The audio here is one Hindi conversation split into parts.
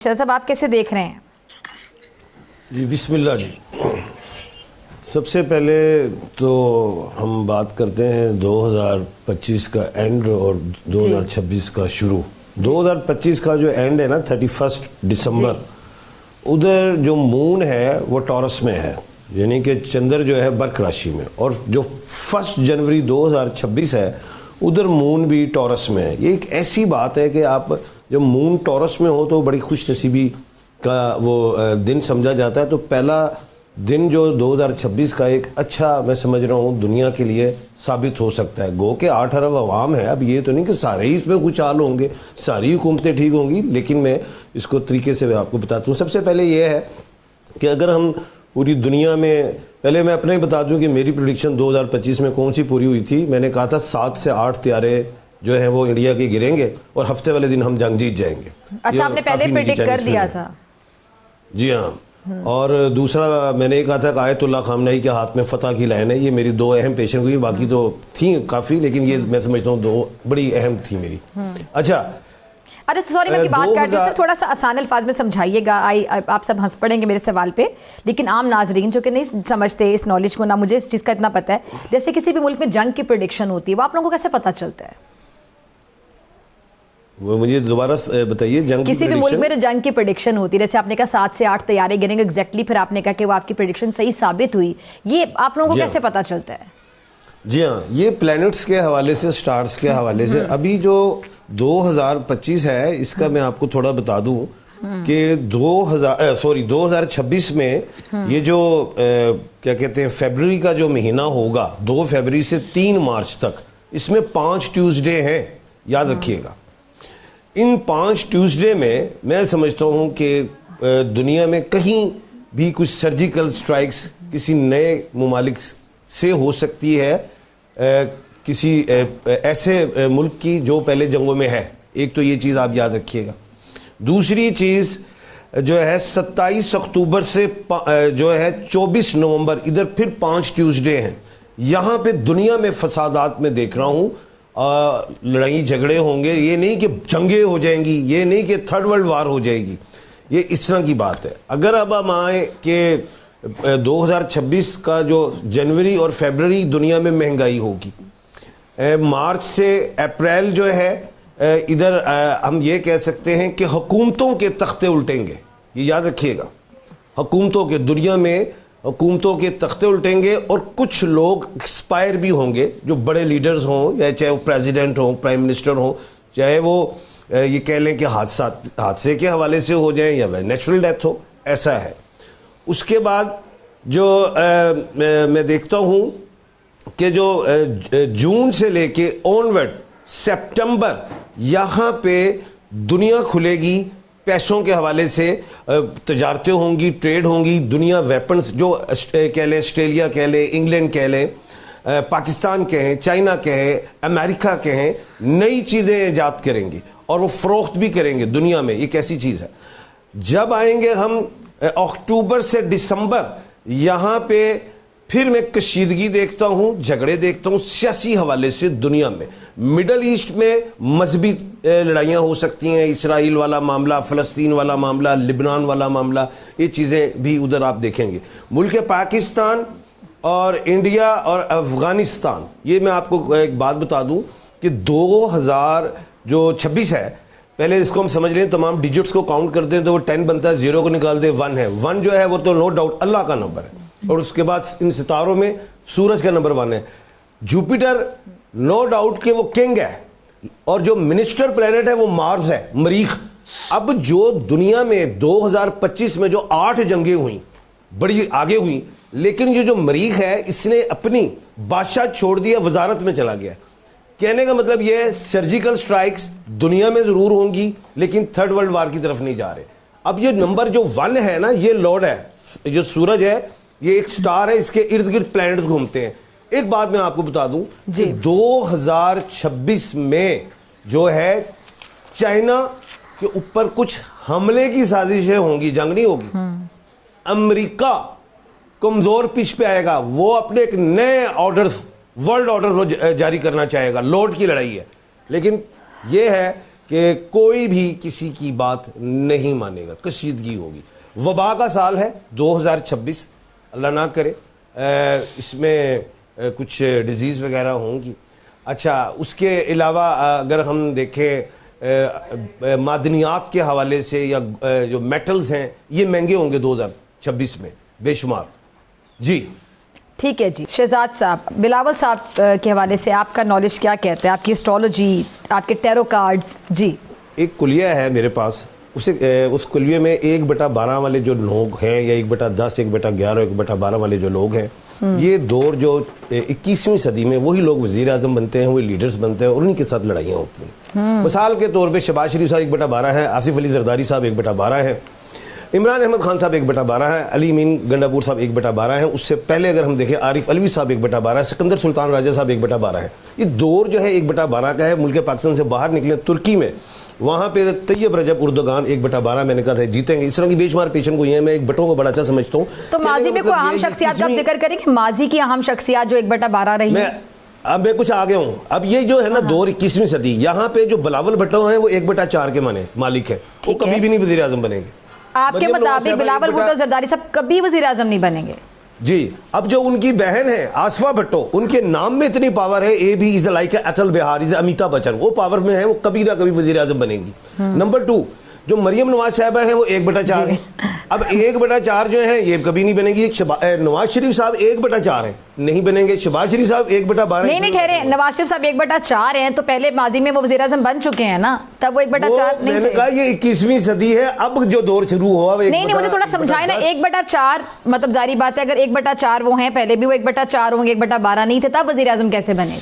शाह साहब, आप कैसे देख रहे हैं? जी बिस्मिल्लाह जी। सबसे पहले तो हम बात करते हैं 2025 का एंड और 2026 का शुरू। 2025 का जो एंड है ना 31 दिसंबर, उधर जो मून है वो टॉरस में है, यानी कि चंद्र जो है बर्क राशि में, और जो 1 जनवरी 2026 है उधर मून भी टॉरस में है। ये एक ऐसी बात है कि आप जब मून टॉरस में हो तो बड़ी खुश नसीबी का वो दिन समझा जाता है। तो पहला दिन जो 2026 का एक अच्छा मैं समझ रहा हूँ दुनिया के लिए साबित हो सकता है। गो के 8 अरब अवाम है, अब ये तो नहीं कि सारे ही इसमें खुशहाल होंगे, सारी हुकूमतें ठीक होंगी, लेकिन मैं इसको तरीके से आपको बताता हूँ। सबसे पहले ये है कि अगर हम पूरी दुनिया में, पहले मैं अपने ही बता दूं कि मेरी प्रेडिक्शन 2025 में कौन सी पूरी हुई थी। मैंने कहा था 7 से 8 त्यारे जो है वो इंडिया के गिरेंगे और हफ्ते वाले दिन हम जंग जीत जाएंगे। अच्छा, आपने पहले प्रेडिक्ट कर दिया था? जी हाँ। और दूसरा मैंने ये कहा था कि आयतुल्लाह खामनेई के हाथ में फतह की लाइन है। ये मेरी 2 अहम पेशन हुई, बाकी तो थी काफ़ी, लेकिन ये मैं समझता हूँ 2 बड़ी अहम थी मेरी। अच्छा सॉरी, मैं आपकी बात काट रही हूँ, थोड़ा सा आसान अल्फाज में समझाइएगा। आप सब हंस पड़ेंगे मेरे सवाल पे, लेकिन आम नाजरीन जो कि नहीं समझते इस नॉलेज को, ना मुझे इस चीज़ का इतना पता है, जैसे किसी भी मुल्क में जंग की प्रेडिक्शन होती है, वो आप लोगों को कैसे पता चलता है? वो मुझे दोबारा बताइए। जंग किसी भी मुल्क में जंग की प्रेडिक्शन होती है, जैसे आपने कहा 7 से 8 तैयारे गिरेंगे एग्जैक्टली, फिर आपने कहा कि वो आपकी प्रेडिक्शन सही साबित हुई, ये आप लोगों को कैसे पता चलता है? जी हाँ, ये प्लैनेट्स के हवाले से, स्टार्स के हवाले से। अभी जो 2025 है इसका मैं आपको थोड़ा बता दूं कि 2026 में ये जो क्या कहते हैं फरवरी का जो महीना होगा, 2 फरवरी से 3 मार्च तक, इसमें 5 ट्यूसडे हैं, याद रखिएगा। इन 5 ट्यूसडे में मैं समझता हूं कि दुनिया में कहीं भी कुछ सर्जिकल स्ट्राइक्स किसी नए मुमालिक से हो सकती है, किसी ऐसे मुल्क की जो पहले जंगों में है। एक तो ये चीज़ आप याद रखिएगा। दूसरी चीज़ जो है 27 अक्टूबर से जो है 24 नवंबर, इधर फिर 5 ट्यूसडे हैं। यहाँ पे दुनिया में फसादात में देख रहा हूँ, लड़ाई झगड़े होंगे। ये नहीं कि जंगें हो जाएंगी, ये नहीं कि 3rd वर्ल्ड वार हो जाएगी, ये इस तरह की बात है। अगर अब हम आए कि 2026 का जो जनवरी और फरवरी दुनिया में महंगाई होगी, मार्च से अप्रैल जो है इधर हम ये कह सकते हैं कि हुकूमतों के तख्ते उल्टेंगे। ये याद रखिएगा, हुकूमतों के, दुनिया में हुकूमतों के तख्ते उल्टेंगे, और कुछ लोग एक्सपायर भी होंगे, जो बड़े लीडर्स हों, या चाहे वो प्रेसिडेंट हों, प्राइम मिनिस्टर हों, चाहे वो ये कह लें कि हादसे के हवाले से हो जाए या नेचुरल डेथ हो, ऐसा है। उसके बाद जो मैं देखता हूं कि जो जून से लेके ऑनवर्ड सितंबर, यहां पे दुनिया खुलेगी पैसों के हवाले से, तजारतें होंगी, ट्रेड होंगी, दुनिया वेपन्स जो कह लें, ऑस्ट्रेलिया कह लें, इंग्लैंड कह लें, पाकिस्तान कहें, चाइना कहें, अमेरिका कहें, नई चीज़ें ईजाद करेंगी और वो फ़रोख्त भी करेंगे दुनिया में। एक ऐसी चीज़ है। जब आएंगे हम अक्टूबर से दिसंबर, यहाँ पे फिर मैं कशीदगी देखता हूँ, झगड़े देखता हूँ सियासी हवाले से दुनिया में। मिडल ईस्ट में मजहबी लड़ाइयाँ हो सकती हैं, इसराइल वाला मामला, फ़लस्तीन वाला मामला, लिबनान वाला मामला, ये चीज़ें भी उधर आप देखेंगे। मुल्क पाकिस्तान और इंडिया और अफ़गानिस्तान, ये मैं आपको एक बात बता दूँ कि 2026 है, पहले इसको हम समझ रहे हैं, तमाम डिजिट्स को काउंट करते हैं तो वो 10 बनता है, 0 को निकाल दे 1 है। 1 जो है वो तो नो डाउट अल्लाह का नंबर है, और उसके बाद इन सितारों में सूरज का नंबर 1 है। जुपिटर नो डाउट कि वो किंग है, और जो मिनिस्टर प्लेनेट है वो मार्स है, मरीख। अब जो दुनिया में 2025 में जो 8 जंगें हुई, बड़ी आगे हुई, लेकिन ये जो मरीख है इसने अपनी बादशाह छोड़ दिया, वजारत में चला गया। कहने का मतलब यह है सर्जिकल स्ट्राइक्स दुनिया में जरूर होंगी, लेकिन 3rd वर्ल्ड वार की तरफ नहीं जा रहे। अब ये नंबर जो 1 है ना, ये लॉर्ड है, जो सूरज है ये एक स्टार है, इसके इर्द गिर्द प्लैनेट्स घूमते हैं। एक बात मैं आपको बता दूं कि 2026 में जो है चाइना के ऊपर कुछ हमले की साजिशें होंगी, जंग नहीं होगी। अमेरिका कमजोर पिच पे आएगा, वो अपने एक नए ऑर्डर्स, वर्ल्ड ऑर्डर जारी करना चाहेगा। लॉर्ड की लड़ाई है, लेकिन यह है कि कोई भी किसी की बात नहीं मानेगा, कशीदगी होगी। वबा का साल है 2026, अल्लाह ना करे इसमें कुछ डिजीज़ वगैरह होंगी। अच्छा, उसके अलावा अगर हम देखें मादनियात के हवाले से या जो मेटल्स हैं ये महंगे होंगे 2026 में बेशुमार। जी ठीक है जी। शहजाद साहब, बिलावल साहब के हवाले से आपका नॉलेज क्या कहता है, आपकी एस्ट्रोलॉजी, आपके टैरो कार्ड्स? जी, एक कुलिया है मेरे पास, उस कुलिये में 1/12 वाले जो लोग हैं या 1/10, 1/11, 1/12 वाले जो लोग हैं, ये दौर जो 21वीं सदी में वही लोग वजीर आजम बनते हैं, वही लीडर्स बनते हैं और उन्हीं के साथ लड़ाइयाँ होती हैं। मिसाल के तौर पे शहबाज शरीफ साहब 1/12 है, आसिफ अली जरदारी साहब 1/12 है, इमरान अहमद खान साहब 1/12 है, अली मीन गंडापुर साहब 1/12 है। उससे पहले अगर हम देखें आरिफ अलवी साहब 1/12 है, सिकंदर सुल्तान राजा साहब 1/12 है। ये दौर जो है 1/12 का है। मुल्क पाकिस्तान से बाहर निकले तुर्की में, वहाँ पे तैयब रजब उर्दोगान 1/12 मैंने कहा जीतेंगे। इस तरह की बेशुमार पेशन को है, मैं एक बटों को बड़ा अच्छा समझता हूँ। तो माजी में कोई अहम शख्सियात का जिक्र करेंगे, माजी की अहम शख्सियात जो 1/12 रही है? अब मैं कुछ आगे हूँ। अब ये जो है ना दौर 21वीं सदी, यहाँ पे जो बिलावल भुट्टो हैं वो 1/4 के माने मालिक है, वो कभी भी नहीं वजीर आजम बनेंगे। आपके मुताबिक बिलावल भुट्टो जरदारी साहब कभी वजीर आजम नहीं बनेंगे? जी। अब जो उनकी बहन है आसफा भुट्टो, उनके नाम में इतनी पावर है, A B is like Atal Bihari, is Amitabh Bachchan, वो पावर में है, वो कभी ना कभी वजीर आजम बनेंगी। नंबर 2 जो मरियम नवाज साहबा है वो 1/4 है। अब 1/4 जो है ये कभी नहीं बनेगी। नवाज शरीफ साहब 1/4 है, नहीं बनेंगे। शहबाज शरीफ साहब 1/12। नहीं ठहरे, नवाज शरीफ साहब 1/4 हैं तो पहले माजी में वो वज़ीर आज़म बन चुके हैं ना, तब वो 1/4 नहीं थे। मैंने कहा ये 21वीं सदी है, अब जो दौर शुरू हुआ वो नहीं मुझे थोड़ा समझाए ना। 1/4 मतलब जारी बात है, अगर 1/4 वो हैं, पहले भी वो 1/4 होंगे, 1/12 नहीं थे, तब वज़ीर आज़म कैसे बने?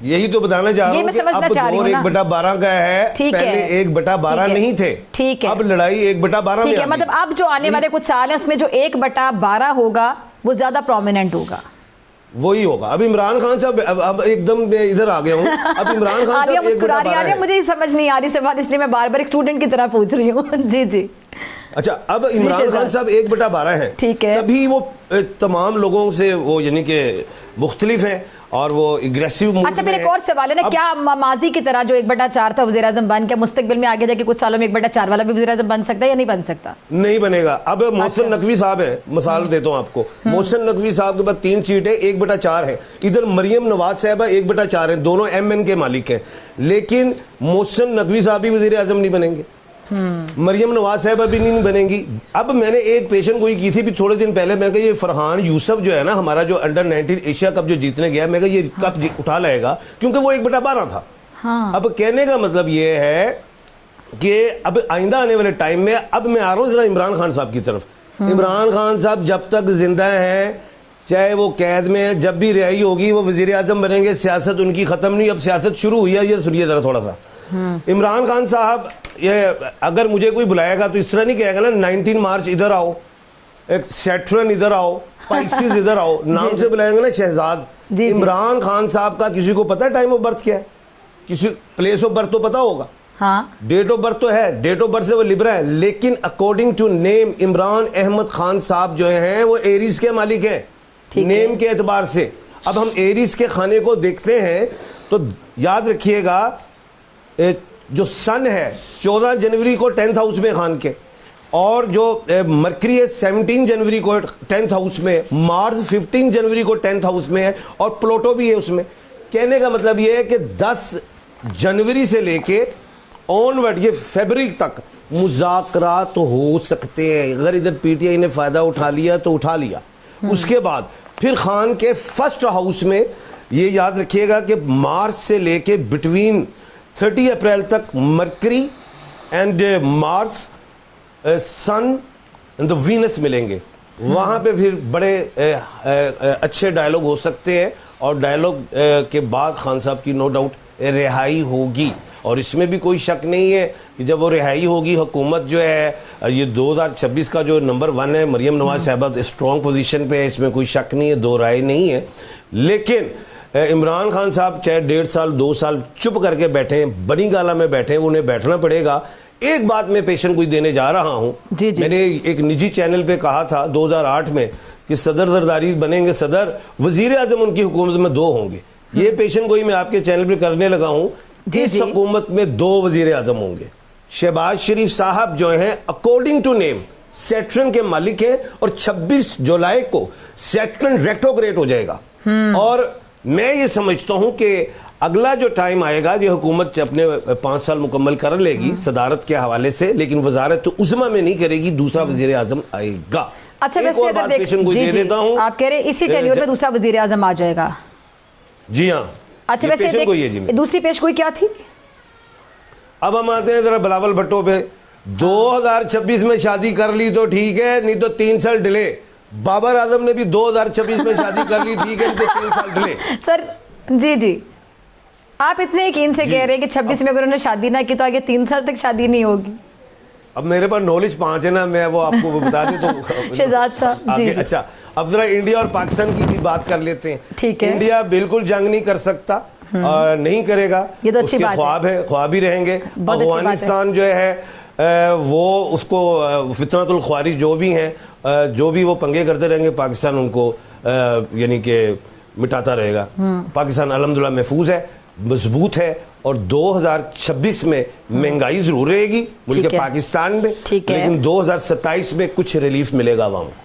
यही तो बताना चाह रहा हूँ कि अब दौर 1/12 का है, पहले 1/12 नहीं थे, ठीक है, अब लड़ाई 1/12 ठीक है। मतलब अब जो आने वाले कुछ साल हैं उसमें जो 1/12 होगा वो ज्यादा प्रोमिनेंट होगा, वही होगा। अब इमरान खान साहब, अब एकदम इधर आ गया हूँ। अब इमरान खान साहब मुस्कुरा रही है, मुझे समझ नहीं आ रही सवाल, इसलिए मैं बार बार एक स्टूडेंट की तरह पूछ रही हूँ। जी जी। अच्छा, अब इमरान खान साहब 1/12 है, ठीक है, तभी वो तमाम लोगों से वो यानी कि मुख्तलिफ हैं और वो एग्रेसिव। अच्छा, मेरे एक और सवाल है ना, क्या माजी की तरह जो 1/4 था वज़ीर आज़म बन के मुस्तकबिल में आगे जाके कुछ सालों में 1/4 वाला भी वज़ीर आज़म बन सकता है या नहीं बन सकता? नहीं बनेगा। अब मोहसिन नकवी साहब है, मिसाल देता हूँ आपको। मोहसिन नकवी साहब के पास 3 सीटें 1/4 है, इधर मरियम नवाज साहबा 1/4 है, दोनों MN के मालिक हैं, लेकिन मोहसिन नकवी साहब भी वज़ीर आज़म नहीं बनेंगे, मरियम नवाज साहबा भी नहीं बनेंगी। अब मैंने एक पेशन गोई की थी भी थोड़े दिन पहले, मैं कहा ये फरहान यूसुफ जो है ना हमारा जो अंडर-19 एशिया कप जो जीतने गया, मैं कहा ये कप उठा लाएगा, क्योंकि वो 1/12 था। अब कहने का मतलब ये है कि अब आइंदा आने वाले टाइम में, अब मैं आ रहा हूँ जरा इमरान खान साहब की तरफ। इमरान खान साहब जब तक जिंदा हैं, चाहे वो कैद में है, जब भी रिहाई होगी वो वजीर आजम बनेंगे। सियासत उनकी खत्म नहीं, अब सियासत शुरू हुई है। ये सुनिए जरा थोड़ा सा। इमरान खान साहब, ये अगर मुझे कोई बुलाएगा तो इस तरह नहीं कहेगा ना 19 मार्च इधर आओ, एक सैटर्न इधर आओ, पाइसिस इधर आओ, नाम से बुलाएंगे ना शहजाद। इमरान खान साहब का किसी को पता है टाइम ऑफ बर्थ क्या है? किसी प्लेस ऑफ बर्थ तो पता होगा, हाँ, डेट ऑफ बर्थ तो है, डेट ऑफ बर्थ से वो लिब्रा है, लेकिन according to name Imran Ahmed Khan sahab जो हैं वो एरीज के मालिक हैं नेम के एतबार से। अब हम एरीज के खाने को देखते हैं तो याद रखिएगा, जो सन है 14 जनवरी को 10th हाउस में खान के, और जो मरकरी है 17 जनवरी को 10th हाउस में, मार्स 15 जनवरी को 10th हाउस में है, और प्लूटो भी है उसमें। कहने का मतलब ये है कि 10 जनवरी से लेके ऑनवर्ड ये फरवरी तक मुज़ाकरात हो सकते हैं। अगर इधर PTI ने फ़ायदा उठा लिया तो उठा लिया। उसके बाद फिर खान के फर्स्ट हाउस में ये याद रखिएगा कि मार्च से लेके बिटवीन 30 अप्रैल तक Mercury and Mars, sun and the Venus मिलेंगे। वहाँ पे फिर बड़े अच्छे डायलॉग हो सकते हैं, और डायलॉग के बाद खान साहब की नो डाउट रिहाई होगी। और इसमें भी कोई शक नहीं है कि जब वो रिहाई होगी, हुकूमत जो है ये 2026 का जो नंबर 1 है, मरियम नवाज साहबा स्ट्रॉन्ग पोजीशन पे है, इसमें कोई शक नहीं है, दो राय नहीं है। लेकिन इमरान खान साहब चाहे 1.5 साल 2 साल चुप करके बैठे हैं, बनी गाला में बैठे हैं, उन्हें बैठना पड़ेगा। एक बात मैं पेशन कोई देने जा रहा हूँ, मैंने एक निजी चैनल पे कहा था 2008 में कि सदर जरदारी बनेंगे सदर, वजीर आजम उनकी हुकूमत में 2 होंगे। ये पेशन गोई मैं आपके चैनल पे करने लगा हूँ जी, इस जी। हुकूमत में 2 वजीर आजम होंगे। शहबाज शरीफ साहब जो हैं अकॉर्डिंग टू नेम सेट्रन के मालिक हैं और 26 जुलाई को सेट्रन रेट्रोग्रेड हो जाएगा। और मैं ये समझता हूं कि अगला जो टाइम आएगा, ये हुकूमत अपने 5 साल मुकम्मल कर लेगी सदारत के हवाले से, लेकिन वजारत तो उज़्मा में नहीं करेगी, दूसरा वजीर आजम आएगा। अच्छा, एक वैसे और अगर बात पेशन को जी, दे जी, देता हूं, आप कह रहे हैं इसी टेन्योर में दूसरा वजीर आजम आ जाएगा। जी हाँ। अच्छा, ये वैसे पेशन को ये जी दूसरी पेश गोई क्या थी? अब हम आते हैं जरा बिलावल भट्टो पे। 2026 में शादी कर ली तो ठीक है, नहीं तो 3 साल डिले। बाबर आजम ने भी 2026 में शादी कर ली, ठीक है, नहीं तो 3 साल डिले। सर जी जी, आप इतने यकीन से कह रहे हैं कि 26 में अगर उन्होंने शादी ना की तो आगे 3 साल तक शादी नहीं होगी। अब मेरे पास नॉलेज 5 है ना, मैं वो आपको वो बता दूं तो शहजाद साहब जी, जी। अच्छा, अब जरा इंडिया और पाकिस्तान की भी बात कर लेते हैं। ठीक है। इंडिया बिल्कुल जंग नहीं कर सकता और नहीं करेगा, ये तो अच्छी उसके बात ख्वाब है, ख्वाब ही रहेंगे। बहुत अच्छी बात है। अफगानिस्तान जो है वो उसको फितनतुल ख्वारिज जो भी हैं, जो भी वो पंगे करते रहेंगे, पाकिस्तान उनको यानी कि मिटाता रहेगा। पाकिस्तान अल्हम्दुलिल्लाह महफूज है, मजबूत है, और 2026 में महंगाई जरूर रहेगी मुल्क ठीक है। पाकिस्तान में, ठीक है। लेकिन 2027 में कुछ रिलीफ मिलेगा आवाम को।